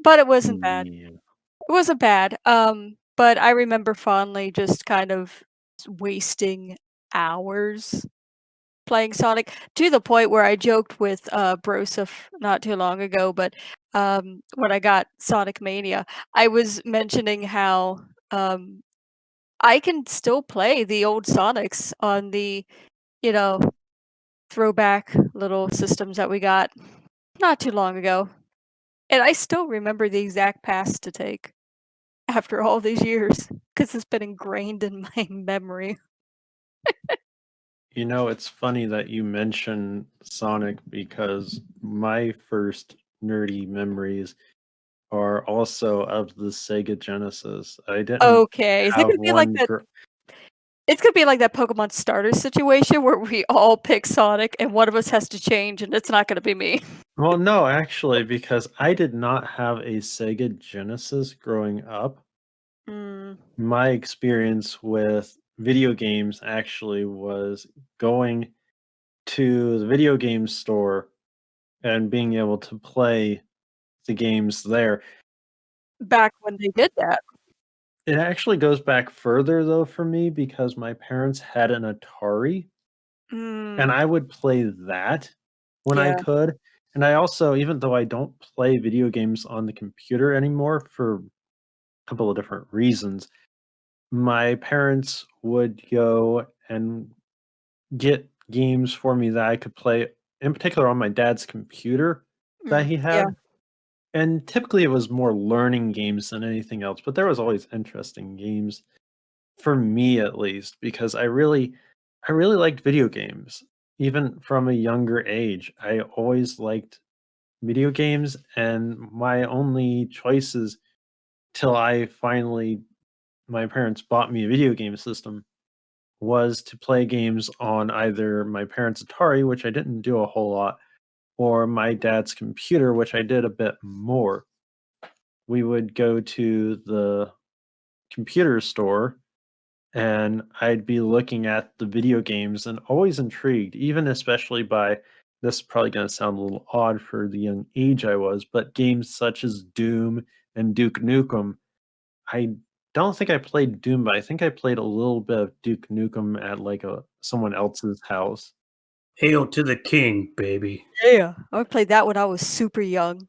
But it wasn't bad. Yeah. It wasn't bad. But I remember fondly just kind of wasting hours playing Sonic to the point where I joked with Broseph not too long ago, but when I got Sonic Mania, I was mentioning how um I can still play the old Sonics on the, you know, throwback little systems that we got not too long ago. And I still remember the exact paths to take after all these years because it's been ingrained in my memory. It's funny that you mention Sonic because my first nerdy memories are also of the Sega Genesis. I didn't Okay, is it have gonna be like one. that? It's gonna be like that Pokemon starter situation where we all pick Sonic and one of us has to change, and it's not gonna be me. Well, no, actually, because I did not have a Sega Genesis growing up. Mm, My experience with video games actually was going to the video game store and being able to play the games there. back when they did that. It actually goes back further though for me because my parents had an Atari and Mm, I would play that when I yeah. could. And I also, even though I don't play video games on the computer anymore for a couple of different reasons, my parents would go and get games for me that I could play, in particular on my dad's computer that he Yeah. had. And typically it was more learning games than anything else, but there was always interesting games for me at least because I really liked video games even from a younger age. I always liked video games and my only choices till I finally my parents bought me a video game system was to play games on either my parents' Atari, which I didn't do a whole lot, or my dad's computer, which I did a bit more. We would go to the computer store and I'd be looking at the video games and always intrigued, even especially by this is probably going to sound a little odd for the young age I was, but games such as Doom and Duke Nukem. I don't think I played Doom, but I think I played a little bit of Duke Nukem at like a someone else's house. Hail to the king, baby. Yeah. I played that when I was super young.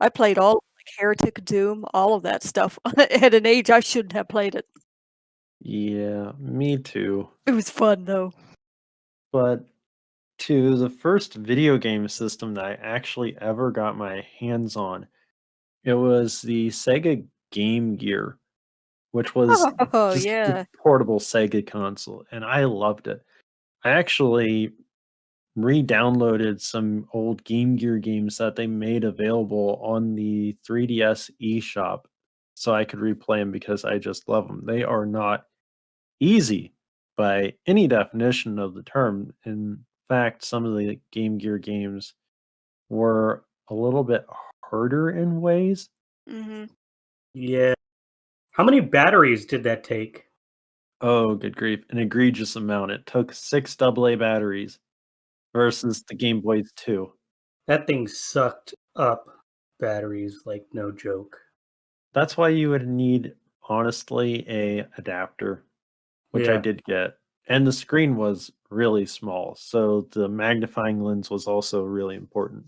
I played all like Heretic, Doom, all of that stuff at an age I shouldn't have played it. Yeah, me too. It was fun though. But to the first video game system that I actually ever got my hands on, it was the Sega Game Gear, which was Oh, just the yeah. portable Sega console, and I loved it. I actually re-downloaded some old Game Gear games that they made available on the 3DS eShop so I could replay them because I just love them. They are not easy by any definition of the term. In fact, some of the Game Gear games were a little bit harder in ways. Mhm. Yeah. How many batteries did that take? Oh, good grief. An egregious amount. It took 6 AA batteries versus the Game Boy's 2. That thing sucked up batteries like no joke. That's why you would need, honestly, a adapter, which I Yeah, did get. And the screen was really small, so the magnifying lens was also really important.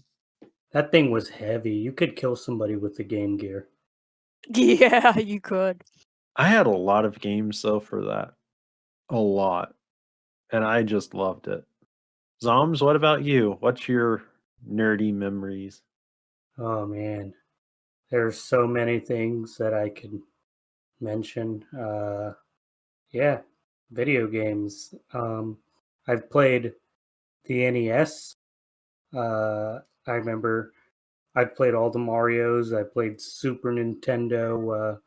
that thing was heavy. You could kill somebody with the Game Gear. Yeah, you could. I had a lot of games though for that. A lot. And I just loved it. Zombs, what about you? What's your nerdy memories? Oh man, there's so many things that I could mention. Yeah, video games. I've played the NES. I remember I've played all the Marios. I played Super Nintendo,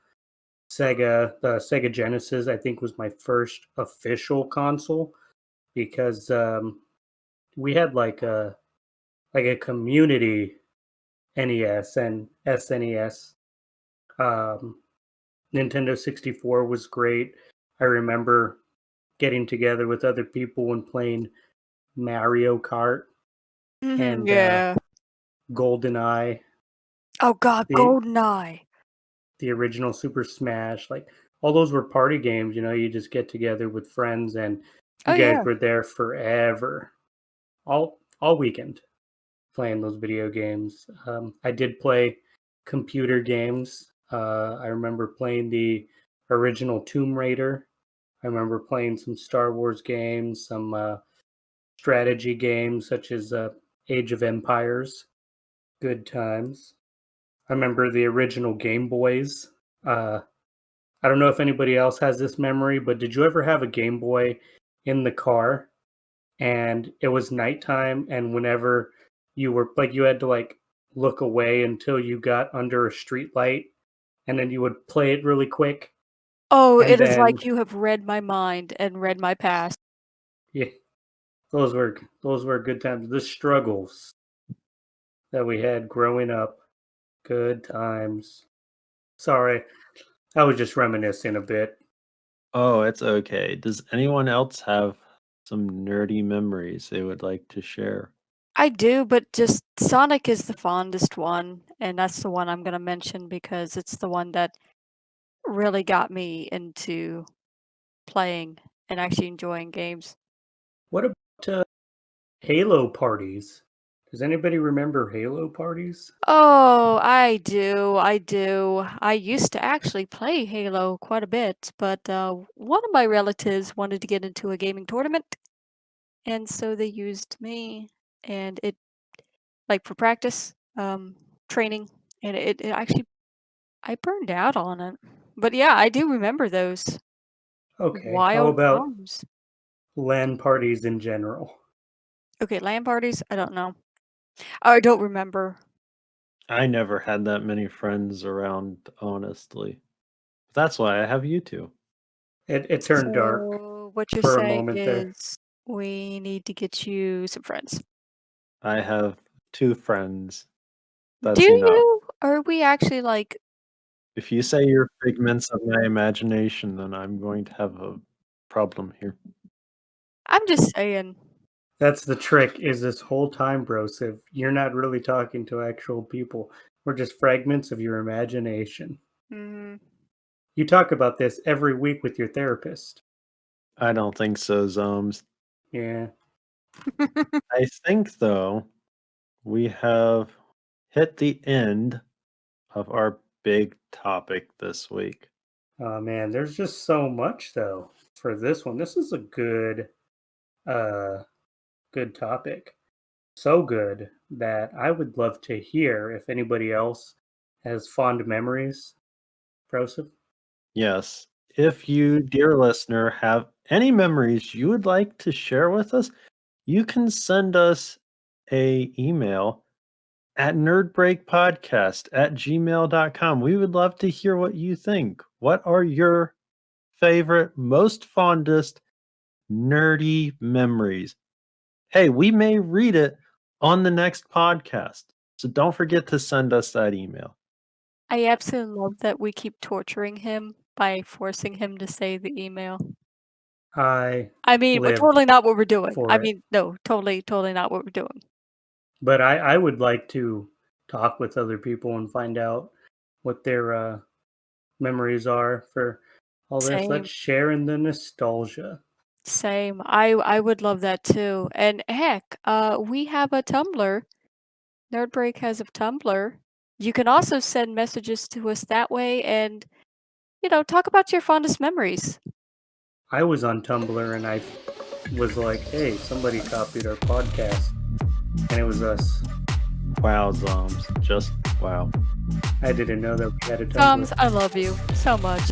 Sega. The Sega Genesis, I think, was my first official console because we had like a community NES and SNES. Um, Nintendo 64 was great. I remember getting together with other people and playing Mario Kart and Yeah. GoldenEye, Oh God, the GoldenEye. the original Super Smash. Like all those were party games. You just get together with friends and Oh you guys yeah. were there forever, all weekend playing those video games. I did play computer games. I remember playing the original Tomb Raider. I remember playing some Star Wars games, some strategy games such as Age of Empires. Good times. I remember the original Game Boys. Uh, I don't know if anybody else has this memory, but did you ever have a Game Boy in the car and it was nighttime and whenever you were like you had to like look away until you got under a street light and then you would play it really quick Oh, and it is then like you have read my mind and read my past. yeah, those were good times. The struggles that we had growing up. Good times. Sorry, I was just reminiscing a bit. Oh, it's okay. Does anyone else have some nerdy memories they would like to share? I do, but just Sonic is the fondest one, and that's the one I'm gonna mention because it's the one that really got me into playing and actually enjoying games. What about Halo parties? Does anybody remember Halo parties? Oh, I do, I do. I used to actually play Halo quite a bit, but one of my relatives wanted to get into a gaming tournament, and so they used me, and it like for practice, training, and it actually I burned out on it. But yeah, I do remember those Okay, how wild about times. LAN parties in general? Okay, LAN parties? I don't know. I don't remember. I never had that many friends around, honestly. That's why I have you two. It turned dark So what you're for a saying moment there. is we need to get you some friends. I have 2 friends. Do That's enough. you? Are we actually like If you say you're figments of my imagination, then I'm going to have a problem here. I'm just saying. That's the trick is this whole time, Brosiv, you're not really talking to actual people. We're just fragments of your imagination. Mhm. You talk about this every week with your therapist. I don't think so, Zombs. Yeah. I think, though, we have hit the end of our big topic this week. Oh man, there's just so much though for this one. This is a uh good topic. So good that I would love to hear if anybody else has fond memories. Brosiv? Yes. If you, dear listener, have any memories you would like to share with us, you can send us a email at nerdbreakpodcast@gmail.com. We would love to hear what you think. What are your favorite, most fondest nerdy memories? Hey, we may read it on the next podcast. So don't forget to send us that email. I absolutely love that we keep torturing him by forcing him to say the email. I mean, but live totally not what we're doing. for I it. mean, no, totally not what we're doing. But I would like to talk with other people and find out what their memories are for all this. Same. Let's share in the nostalgia. Same. I would love that too. And heck, we have a Tumblr. Nerdbreak has a Tumblr. You can also send messages to us that way and, talk about your fondest memories. I was on Tumblr and I was like, hey, somebody copied our podcast. And it was us. Wow, Zombs. Just wow. I didn't know that we had a Tumblr. Zombs, I love you so much.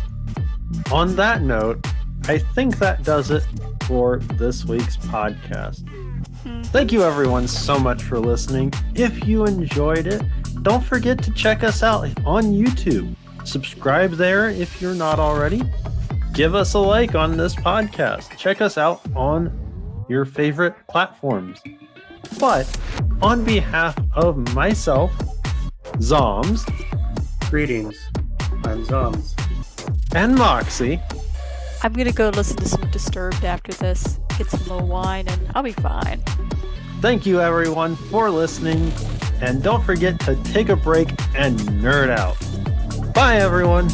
On that note, I think that does it for this week's podcast. Thank you everyone so much for listening. If you enjoyed it, don't forget to check us out on YouTube. Subscribe there if you're not already. Give us a like on this podcast. Check us out on your favorite platforms. But on behalf of myself, Zombs, Greetings. I'm Zombs. and Moxie, I'm gonna go listen to some Disturbed after this, get some little wine, and I'll be fine. thank you everyone for listening. And don't forget to take a break and nerd out. Bye everyone.